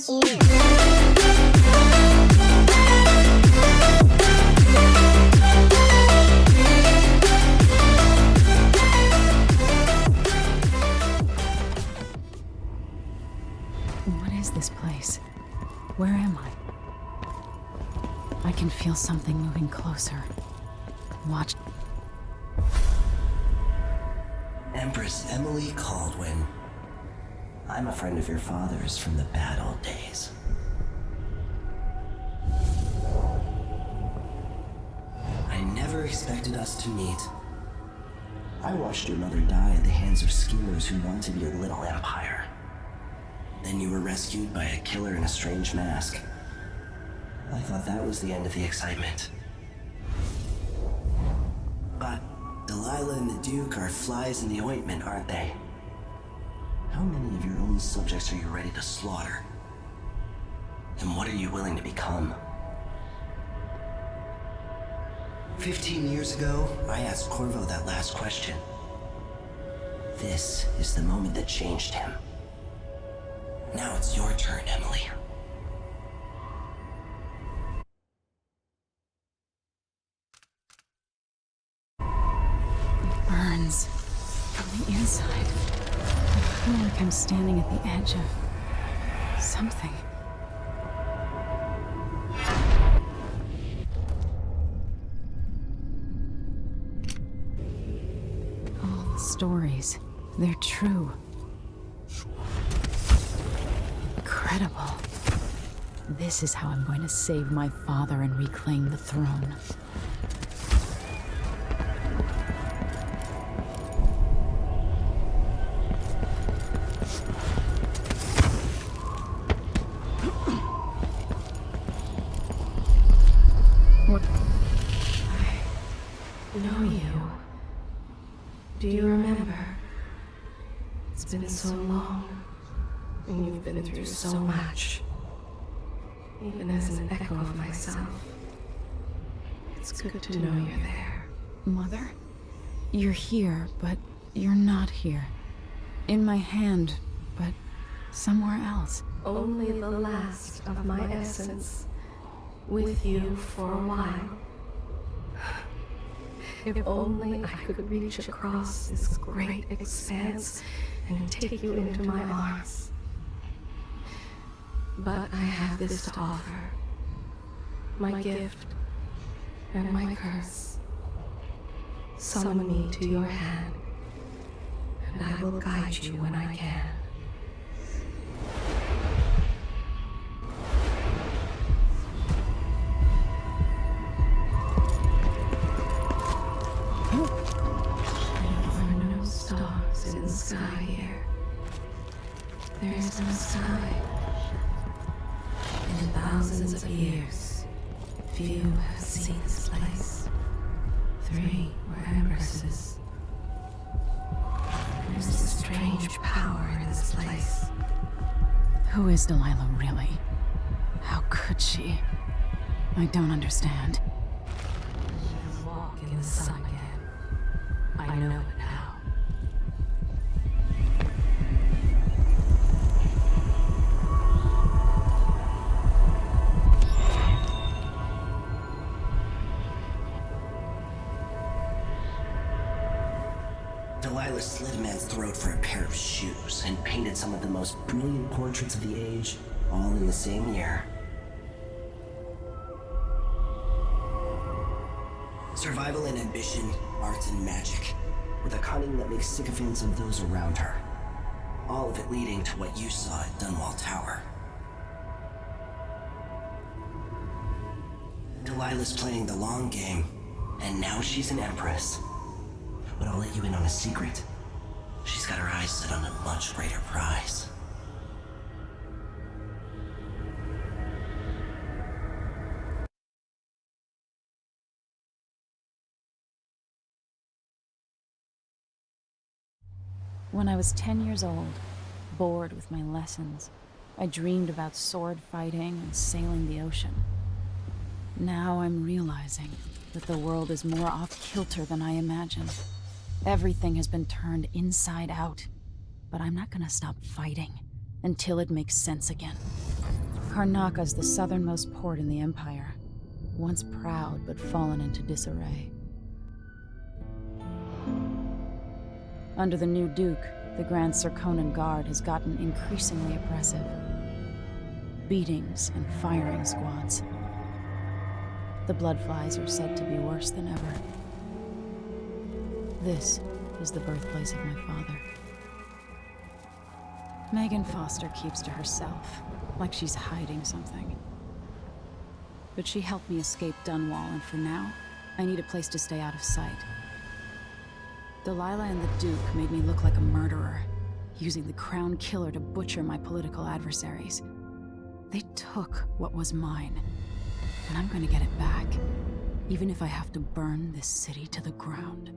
What is this place? Where am I? I can feel something moving closer. Watch. Empress Emily Caldwin. I'm a friend of your father's from the bad old days. I never expected us to meet. I watched your mother die at the hands of schemers who wanted your little empire. Then you were rescued by a killer in a strange mask. I thought that was the end of the excitement. But Delilah and the Duke are flies in the ointment, aren't they? How many of your own subjects are you ready to slaughter? And what are you willing to become? 15 years ago, I asked Corvo that last question. This is the moment that changed him. Now it's your turn, Emily. It burns from the inside. I feel like I'm standing at the edge of something. All the stories, they're true. Incredible. This is how I'm going to save my father and reclaim the throne. What? I know you. Do you remember? It's been so long. And you've been through so much. Even as an echo of myself. It's good to know you're there. Mother? You're here, but you're not here. In my hand, but somewhere else. Only the last of my essence. With you for a while. If only I could reach across this great expanse and take you into my arms. But I have this to offer. My gift and my curse. Summon me to your hand, and I will guide you when I can. There are no stars in the sky here. There is no sky. In thousands of years, few have seen this place. 3 were empresses. There's a strange power in this place. Who is Delilah really? How could she? I don't understand. She'll walk in the sun again. I know it now. Delilah slit a man's throat for a pair of shoes and painted some of the most brilliant portraits of the age, all in the same year. Survival and ambition, art and magic, with a cunning that makes sycophants of those around her. All of it leading to what you saw at Dunwall Tower. Delilah's playing the long game, and now she's an Empress. But I'll let you in on a secret. She's got her eyes set on a much greater prize. When I was 10 years old, bored with my lessons, I dreamed about sword fighting and sailing the ocean. Now I'm realizing that the world is more off-kilter than I imagined. Everything has been turned inside out, but I'm not gonna stop fighting until it makes sense again. Karnaka's the southernmost port in the Empire, once proud but fallen into disarray. Under the new Duke, the Grand Serkonan Guard has gotten increasingly oppressive. Beatings and firing squads. The Bloodflies are said to be worse than ever. This is the birthplace of my father. Megan Foster keeps to herself, like she's hiding something. But she helped me escape Dunwall, and for now, I need a place to stay out of sight. Delilah and the Duke made me look like a murderer, using the Crown Killer to butcher my political adversaries. They took what was mine, and I'm going to get it back, even if I have to burn this city to the ground.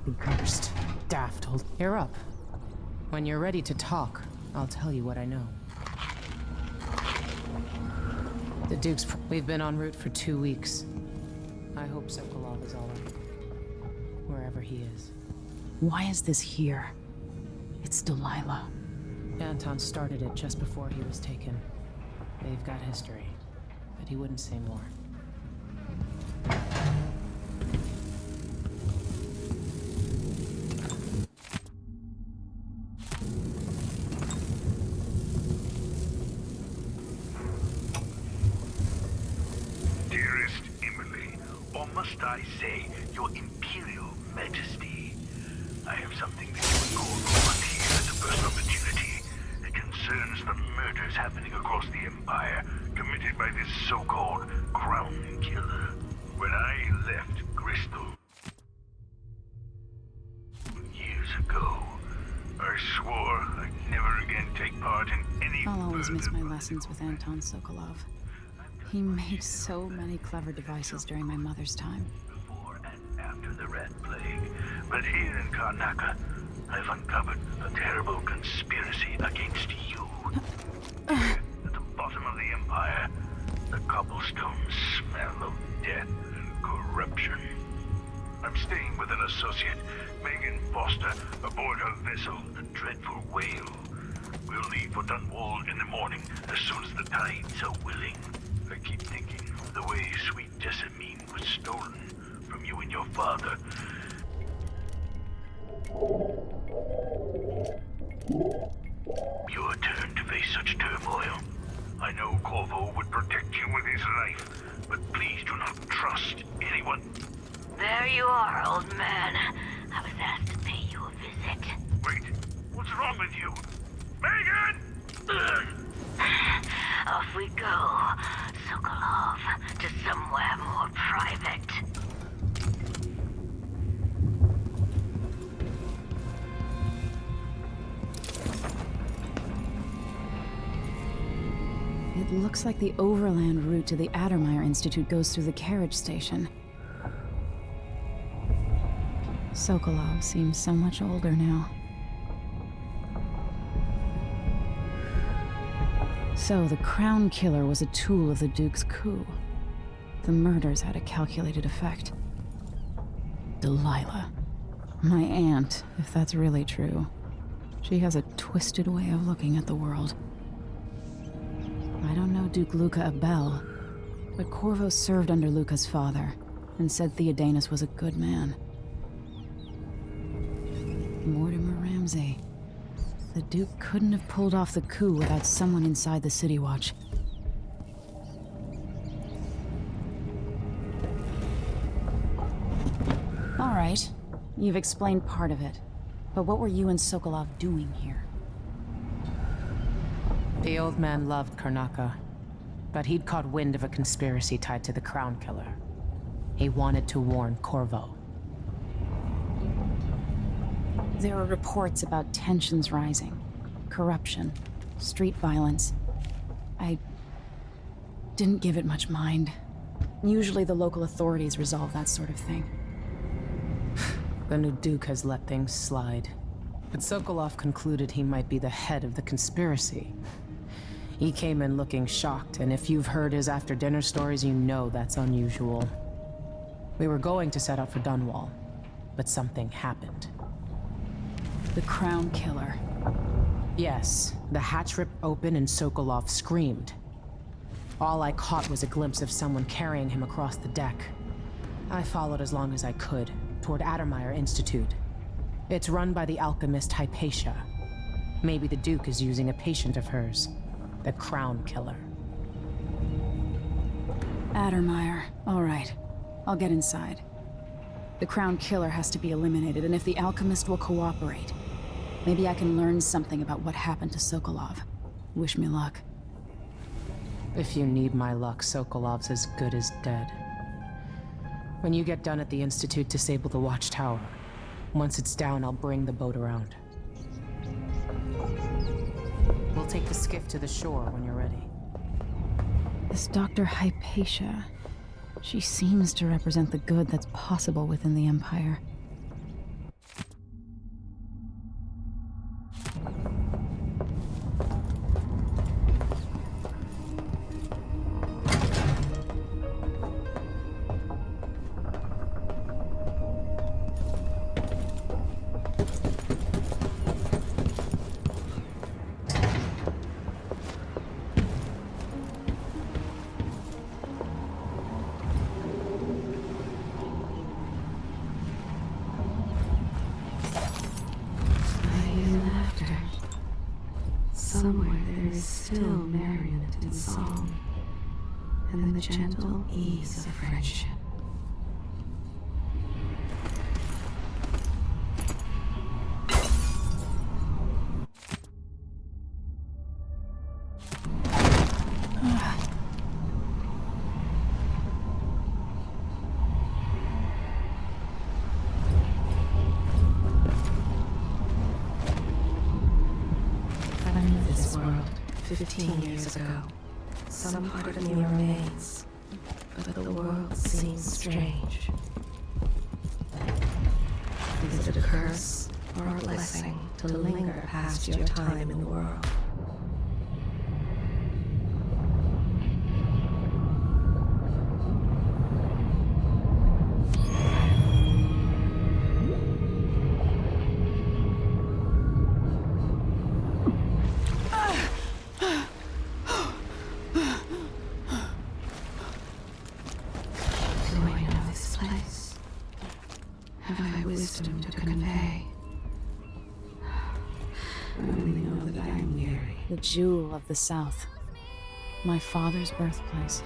Be cursed. Daft hold. You're up. When you're ready to talk, I'll tell you what I know. The Duke's... We've been en route for 2 weeks. I hope Sokolov is all right. Wherever he is. Why is this here? It's Delilah. Anton started it just before he was taken. They've got history, but he wouldn't say more. Must I say, Your Imperial Majesty? I have something that you and Corvo want here at the first opportunity. It concerns the murders happening across the Empire, committed by this so-called Crown Killer. When I left Bristol years ago, I swore I'd never again take part in any I'll always miss my further lessons with Anton Sokolov. He made so many clever devices during my mother's time. before and after the Red Plague. But here in Karnaka, I've uncovered a terrible conspiracy against you. Here, at the bottom of the Empire, the cobblestones smell of death and corruption. I'm staying with an associate, Megan Foster, aboard her vessel, the Dreadful Whale. We'll leave for Dunwall in the morning, as soon as the tides are willing. I keep thinking of the way sweet Jessamine was stolen from you and your father. Your turn to face such turmoil. I know Corvo would protect you with his life, but please do not trust anyone. There you are, old man. I was asked to pay you a visit. Wait, what's wrong with you? Megan! Off we go, Sokolov, to somewhere more private. It looks like the overland route to the Addermeyer Institute goes through the carriage station. Sokolov seems so much older now. So, the Crown Killer was a tool of the Duke's coup. The murders had a calculated effect. Delilah. My aunt, if that's really true. She has a twisted way of looking at the world. I don't know Duke Luca Abel, but Corvo served under Luca's father and said Theodanus was a good man. Mortimer Ramsay. The Duke couldn't have pulled off the coup without someone inside the City Watch. All right, you've explained part of it. But what were you and Sokolov doing here? The old man loved Karnaca, but he'd caught wind of a conspiracy tied to the Crown Killer. He wanted to warn Corvo. There are reports about tensions rising, corruption, street violence. I didn't give it much mind. Usually the local authorities resolve that sort of thing. The new Duke has let things slide, but Sokolov concluded he might be the head of the conspiracy. He came in looking shocked, and if you've heard his after-dinner stories, you know that's unusual. We were going to set out for Dunwall, but something happened. The Crown Killer. Yes, the hatch ripped open and Sokolov screamed. All I caught was a glimpse of someone carrying him across the deck. I followed as long as I could, toward Addermeyer Institute. It's run by the alchemist Hypatia. Maybe the Duke is using a patient of hers, the Crown Killer. Addermeyer. All right. I'll get inside. The Crown Killer has to be eliminated, and if the alchemist will cooperate, maybe I can learn something about what happened to Sokolov. Wish me luck. If you need my luck, Sokolov's as good as dead. When you get done at the Institute, disable the watchtower. Once it's down, I'll bring the boat around. We'll take the skiff to the shore when you're ready. This Dr. Hypatia. She seems to represent the good that's possible within the Empire. Somewhere there is still merriment and song, and the gentle ease of friendship. I knew this world 15 years ago. Some part of me remains, but the world seems strange. Is it a curse or a blessing to linger past your time in the world? Wisdom to convey. I only know that I am weary. The jewel of the South. My father's birthplace.